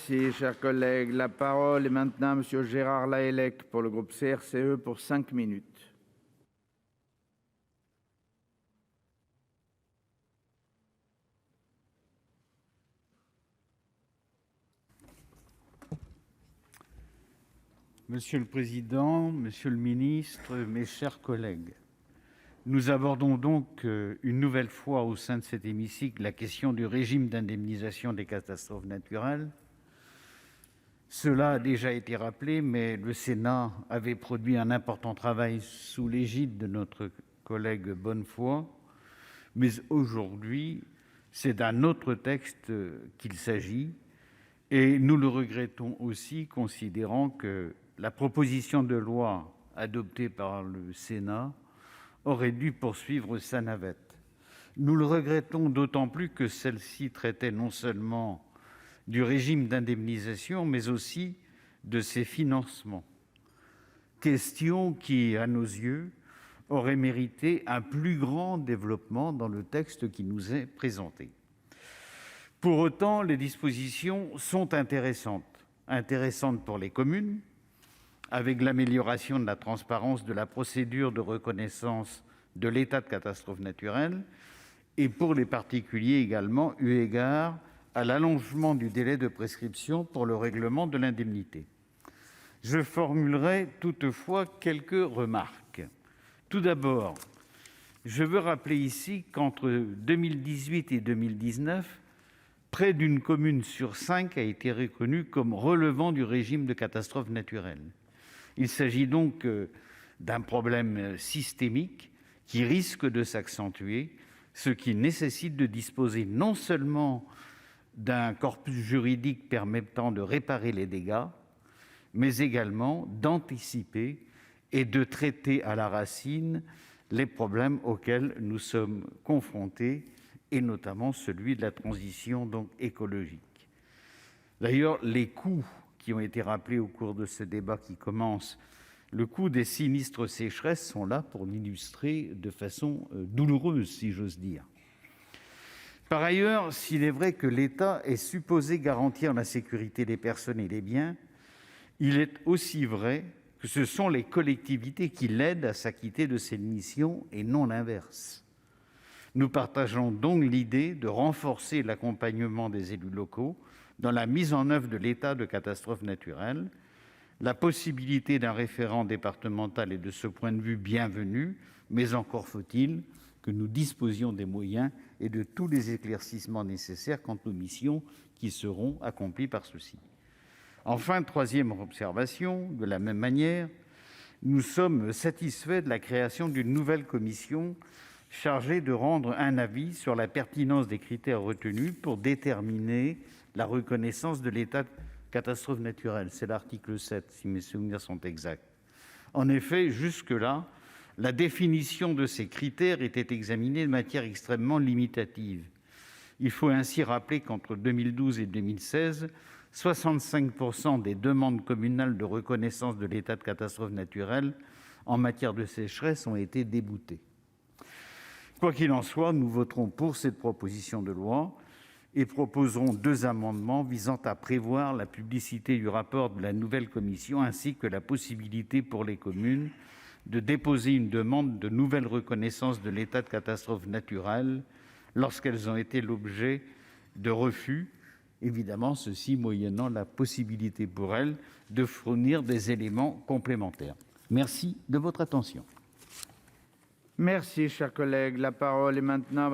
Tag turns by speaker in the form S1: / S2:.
S1: Merci, cher collègue. La parole est maintenant à Monsieur Gérard Lahellec pour le groupe CRCE pour 5 minutes.
S2: Monsieur le Président, Monsieur le Ministre, mes chers collègues, nous abordons donc une nouvelle fois au sein de cet hémicycle la question du régime d'indemnisation des catastrophes naturelles. Cela a déjà été rappelé, mais le Sénat avait produit un important travail sous l'égide de notre collègue Bonnefoy. Mais aujourd'hui, c'est d'un autre texte qu'il s'agit, et nous le regrettons aussi, considérant que la proposition de loi adoptée par le Sénat aurait dû poursuivre sa navette. Nous le regrettons d'autant plus que celle-ci traitait non seulement du régime d'indemnisation, mais aussi de ses financements. Question qui, à nos yeux, aurait mérité un plus grand développement dans le texte qui nous est présenté. Pour autant, les dispositions sont intéressantes pour les communes, avec l'amélioration de la transparence de la procédure de reconnaissance de l'état de catastrophe naturelle, et pour les particuliers également, eu égard à l'allongement du délai de prescription pour le règlement de l'indemnité. Je formulerai toutefois quelques remarques. Tout d'abord, je veux rappeler ici qu'entre 2018 et 2019, près d'une commune sur 5 a été reconnue comme relevant du régime de catastrophe naturelle. Il s'agit donc d'un problème systémique qui risque de s'accentuer, ce qui nécessite de disposer non seulement d'un corpus juridique permettant de réparer les dégâts, mais également d'anticiper et de traiter à la racine les problèmes auxquels nous sommes confrontés, et notamment celui de la transition écologique. D'ailleurs, les coûts qui ont été rappelés au cours de ce débat qui commence, le coût des sinistres sécheresses sont là pour l'illustrer de façon douloureuse, si j'ose dire. Par ailleurs, s'il est vrai que l'État est supposé garantir la sécurité des personnes et des biens, il est aussi vrai que ce sont les collectivités qui l'aident à s'acquitter de ses missions et non l'inverse. Nous partageons donc l'idée de renforcer l'accompagnement des élus locaux dans la mise en œuvre de l'état de catastrophe naturelle. La possibilité d'un référent départemental est de ce point de vue bienvenue, mais encore faut-il que nous disposions des moyens et de tous les éclaircissements nécessaires quant aux missions qui seront accomplies par ceux-ci. Enfin, troisième observation, de la même manière, nous sommes satisfaits de la création d'une nouvelle commission chargée de rendre un avis sur la pertinence des critères retenus pour déterminer la reconnaissance de l'état de catastrophe naturelle. C'est l'article 7, si mes souvenirs sont exacts. En effet, jusque-là, la définition de ces critères était examinée de manière extrêmement limitative. Il faut ainsi rappeler qu'entre 2012 et 2016, 65% des demandes communales de reconnaissance de l'état de catastrophe naturelle en matière de sécheresse ont été déboutées. Quoi qu'il en soit, nous voterons pour cette proposition de loi et proposerons 2 amendements visant à prévoir la publicité du rapport de la nouvelle commission ainsi que la possibilité pour les communes de déposer une demande de nouvelle reconnaissance de l'état de catastrophe naturelle lorsqu'elles ont été l'objet de refus, évidemment ceci moyennant la possibilité pour elles de fournir des éléments complémentaires. Merci de votre attention.
S1: Merci, cher collègue. La parole est maintenant à